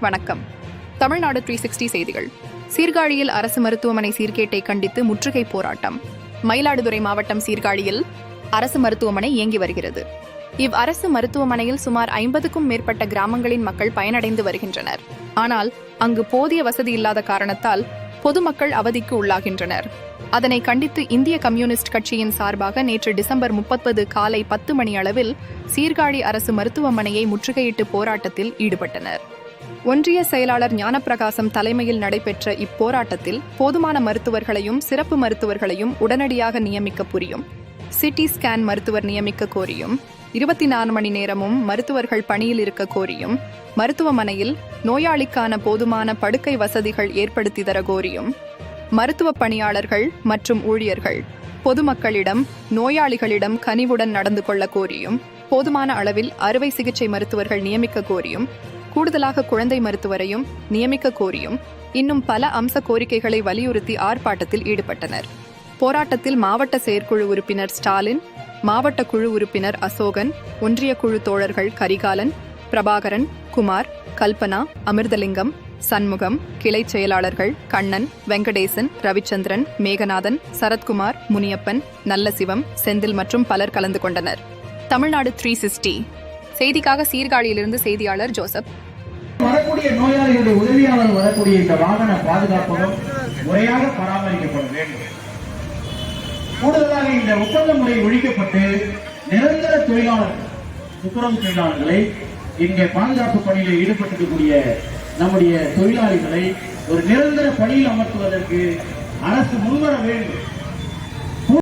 வணக்கம். தமிழ்நாடு 360 செய்திகள். சீர்காழியில் அரசு மருத்துவமனை சீர்கேட்டை கண்டித்து முற்றுகை போராட்டம். மயிலாடுதுறை மாவட்டம் சீர்காழியில் அரசு மருத்துவமனை இயங்கி வருகிறது. அரசு மருத்துவமனையில் சுமார் 50க்கும் மேற்பட்ட கிராமங்களின் மக்கள் பயனடைந்து வருகின்றனர். ஆனால் அங்கு போதிய வசதி இல்லாத காரணத்தால் பொதுமக்கள் அவதிக்கு உள்ளாகின்றனர். அதனை கண்டித்து இந்திய கம்யூனிஸ்ட் கட்சியின் சார்பாக நேற்று டிசம்பர் 30 காலை 10 மணி அளவில் சீர்காழி அரசு மருத்துவமனையை முற்றுகையிட்டு போராட்டத்தில் ஈடுபட்டனர். ஒன்றிய செயலாளர் ஞானப்பிரகாசம் தலைமையில் நடைபெற்ற இப்போராட்டத்தில் போதுமான மருத்துவர்களையும் சிறப்பு மருத்துவர்களையும் உடனடியாக நியமிக்க புரியும், சிடி ஸ்கேன் மருத்துவர் நியமிக்க கோரியும், 24 மணி நேரமும் மருத்துவர்கள் பணியில் இருக்க கோரியும், மருத்துவமனையில் நோயாளிக்கான போதுமான படுக்கை வசதிகள் ஏற்படுத்தி தர கோரியும், மருத்துவ பணியாளர்கள் மற்றும் ஊழியர்கள் பொதுமக்களிடம் நோயாளிகளிடம் கனிவுடன் நடந்து கொள்ள கோரியும், போதுமான அளவில் அறுவை சிகிச்சை மருத்துவர்கள் நியமிக்க கோரியும், கூடுதலாக குழந்தை மருத்துவரையும் நியமிக்க கோரியும் இன்னும் பல அம்ச கோரிக்கைகளை வலியுறுத்தி ஆர்ப்பாட்டத்தில் ஈடுபட்டனர். போராட்டத்தில் மாவட்ட செயற்குழு உறுப்பினர் ஸ்டாலின், மாவட்ட குழு உறுப்பினர் அசோகன், ஒன்றிய குழு தோழர்கள் கரிகாலன், பிரபாகரன், குமார், கல்பனா, அமிர்தலிங்கம், சண்முகம், கிளை செயலாளர்கள் கண்ணன், வெங்கடேசன், ரவிச்சந்திரன், மேகநாதன், சரத்குமார், முனியப்பன், நல்லசிவம், செந்தில் மற்றும் பலர் கலந்து கொண்டனர். தமிழ்நாடு 360 செய்திக்காக சீர்காழியிலிருந்து செய்தியாளர் ஜோசப். வரக்கூடிய நோயாளிகளுடைய உதவியாளர் வரக்கூடிய இந்த வாகன பாதுகாப்பும் முறையாக பராமரிக்கப்பட வேண்டும். கூடுதலாக இந்த ஒப்பந்த முறை ஒழிக்கப்பட்டு நிரந்தர தொழிலாளர்கள், துப்புரவு தொழிலாளர்களை இங்கே பாதுகாப்பு பணியில் ஈடுபட்டிருக்கக்கூடிய நம்முடைய தொழிலாளிகளை ஒரு நிரந்தர பணியில் அமர்த்துவதற்கு அரசு முன்வர வேண்டும்.